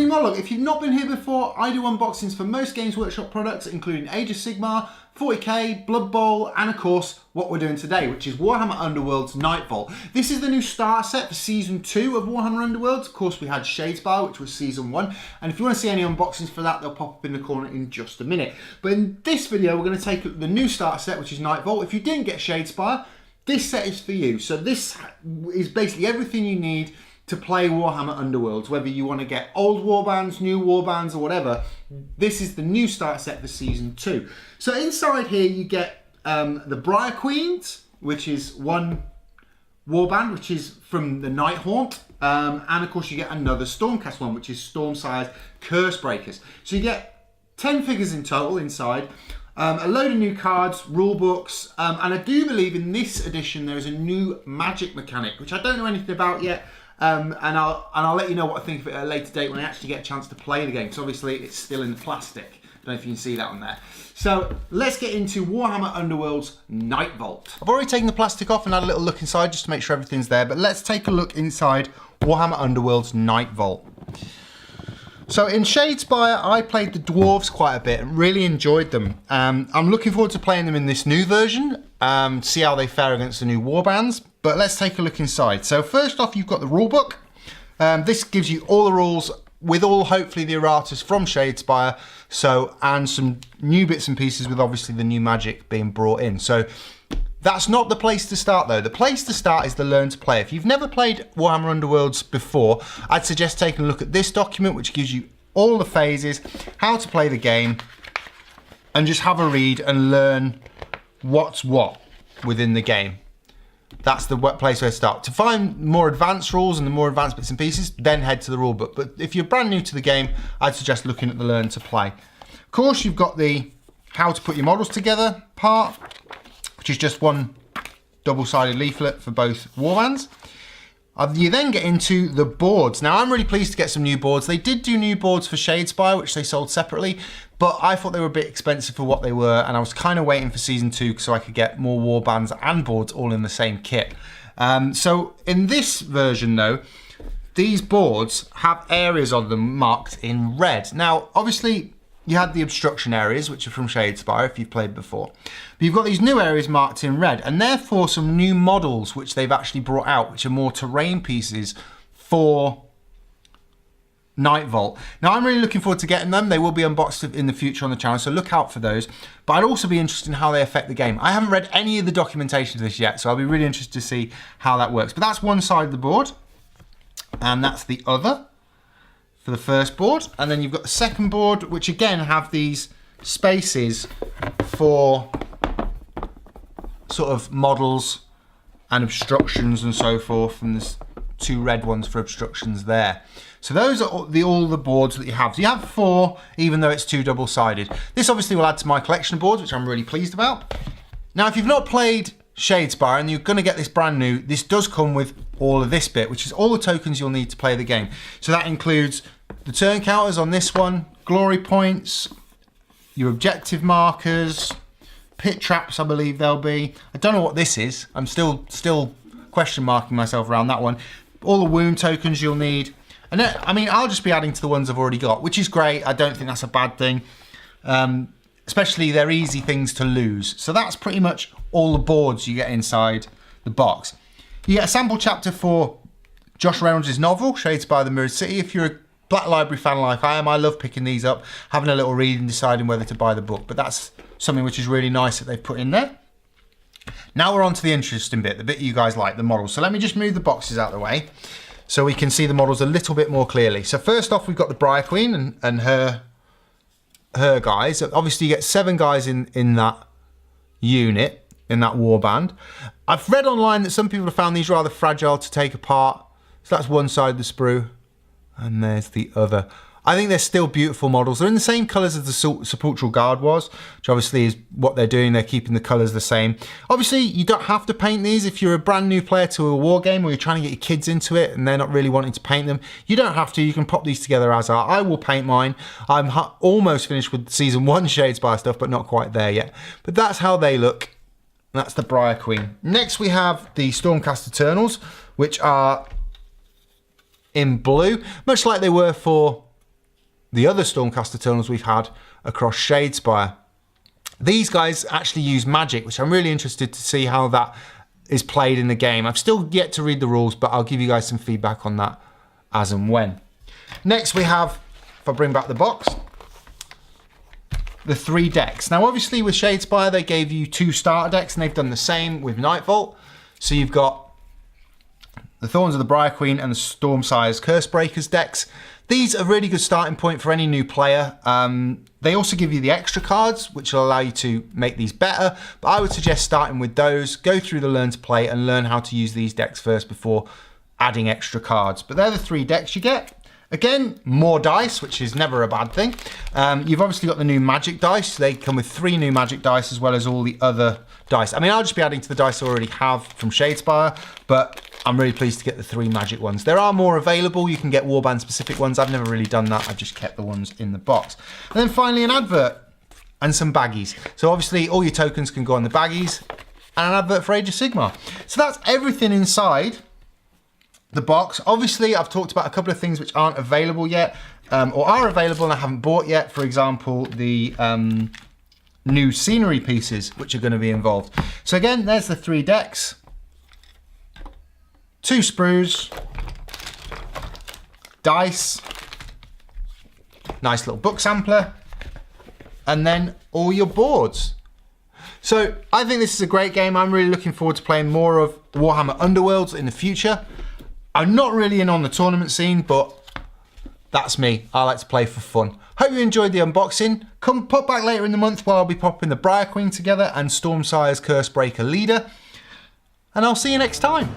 Mini-Modelog. If you've not been here before, I do unboxings for most Games Workshop products, including Age of Sigmar, 40k, Blood Bowl, and of course, what we're doing today, which is Warhammer Underworlds Nightvault. This is the new starter set for Season 2 of Warhammer Underworlds. Of course, we had Shadespire, which was Season 1, and if you want to see any unboxings for that, they'll pop up in the corner in just a minute. But in this video, we're going to take the new starter set, which is Nightvault. If you didn't get Shadespire, this set is for you. So this is basically everything you need to play Warhammer Underworlds, whether you want to get old warbands, new warbands, or whatever. This is the new starter set for Season 2. So inside here you get the Briar Queens, which is one warband, which is from the Nighthaunt, and of course you get another Stormcast one, which is Stormsire's Cursebreakers. So you get 10 figures in total inside. A load of new cards, rule books, and I do believe in this edition there is a new magic mechanic, which I don't know anything about yet. And I'll let you know what I think of it at a later date when I actually get a chance to play the game, because obviously it's still in the plastic. I don't know if you can see that on there. So let's get into Warhammer Underworlds Nightvault. I've already taken the plastic off and had a little look inside just to make sure everything's there, but let's take a look inside Warhammer Underworlds Nightvault. So in Shadespire, I played the dwarves quite a bit and really enjoyed them. I'm looking forward to playing them in this new version, to see how they fare against the new warbands. But let's take a look inside. So first off, you've got the rulebook. This gives you all the rules with all, hopefully, the erratas from Shadespire. So, and some new bits and pieces with obviously the new magic being brought in. So that's not the place to start though. The place to start is the Learn to Play. If you've never played Warhammer Underworlds before, I'd suggest taking a look at this document, which gives you all the phases, how to play the game, and just have a read and learn what's what within the game. That's the place where to start. To find more advanced rules and the more advanced bits and pieces, then head to the rulebook. But if you're brand new to the game, I'd suggest looking at the Learn to Play. Of course, you've got the how to put your models together part, which is just one double-sided leaflet for both warbands. You then get into the boards. Now, I'm really pleased to get some new boards. They did do new boards for Shadespire, which they sold separately, but I thought they were a bit expensive for what they were, and I was kind of waiting for Season 2 so I could get more warbands and boards all in the same kit. So in this version, though, these boards have areas on them marked in red. Now, obviously, you had the obstruction areas, which are from Shadespire, if you've played before. But you've got these new areas marked in red, and therefore some new models which they've actually brought out, which are more terrain pieces for Nightvault. Now, I'm really looking forward to getting them. They will be unboxed in the future on the channel, so look out for those. But I'd also be interested in how they affect the game. I haven't read any of the documentation of this yet, so I'll be really interested to see how that works. But that's one side of the board, and that's the other for the first board. And then you've got the second board, which again have these spaces for sort of models and obstructions and so forth, and there's two red ones for obstructions there. So those are all the boards that you have. So you have 4, even though it's 2 double-sided. This obviously will add to my collection of boards, which I'm really pleased about. Now, if you've not played Shadespire and you're going to get this brand new, this does come with all of this bit, which is all the tokens you'll need to play the game. So that includes the turn counters on this one, glory points, your objective markers, pit traps, I believe they'll be. I don't know what this is. I'm still question marking myself around that one. All the wound tokens you'll need. And then, I mean, I'll just be adding to the ones I've already got, which is great. I don't think that's a bad thing. Especially they're easy things to lose. So that's pretty much all the boards you get inside the box. You get a sample chapter for Josh Reynolds' novel, Shadespire the Mirrored City. If you're a Black Library fan like I am, I love picking these up, having a little read and deciding whether to buy the book. But that's something which is really nice that they've put in there. Now we're on to the interesting bit, the bit you guys like, the models. So let me just move the boxes out of the way so we can see the models a little bit more clearly. So first off, we've got the Briar Queen and her guys. Obviously you get 7 guys in that unit, in that warband. I've read online that some people have found these rather fragile to take apart. So that's one side of the sprue, and there's the other. I think they're still beautiful models. They're in the same colours as the Sepulchral Guard was, which obviously is what they're doing. They're keeping the colours the same. Obviously, you don't have to paint these. If you're a brand new player to a war game or you're trying to get your kids into it and they're not really wanting to paint them, you don't have to. You can pop these together as are. I will paint mine. I'm almost finished with Season 1 Shadespire stuff, but not quite there yet. But that's how they look. That's the Briar Queen. Next, we have the Stormcast Eternals, which are in blue, much like they were for the other Stormcast Eternals we've had across Shadespire. These guys actually use magic, which I'm really interested to see how that is played in the game. I've still yet to read the rules, but I'll give you guys some feedback on that as and when. Next we have, if I bring back the box, the 3 decks. Now obviously with Shadespire they gave you 2 starter decks, and they've done the same with Nightvault. So you've got the Thorns of the Briar Queen and the Stormsire's Cursebreakers decks. These are a really good starting point for any new player. They also give you the extra cards, which will allow you to make these better, but I would suggest starting with those, go through the Learn to Play and learn how to use these decks first before adding extra cards. But they're the 3 decks you get. Again, more dice, which is never a bad thing. You've obviously got the new magic dice. They come with 3 new magic dice as well as all the other dice. I mean, I'll just be adding to the dice I already have from Shadespire, but I'm really pleased to get the 3 magic ones. There are more available. You can get warband specific ones. I've never really done that. I've just kept the ones in the box. And then finally an advert and some baggies. So obviously all your tokens can go on the baggies and an advert for Age of Sigmar. So that's everything inside the box. Obviously, I've talked about a couple of things which aren't available yet, or are available and I haven't bought yet. For example, the new scenery pieces which are going to be involved. So again, there's the 3 decks, 2 sprues, dice, nice little book sampler, and then all your boards. So I think this is a great game. I'm really looking forward to playing more of Warhammer Underworlds in the future. I'm not really in on the tournament scene, but that's me. I like to play for fun. Hope you enjoyed the unboxing. Come pop back later in the month where I'll be popping the Briar Queen together and Stormsire's Cursebreaker Leader. And I'll see you next time.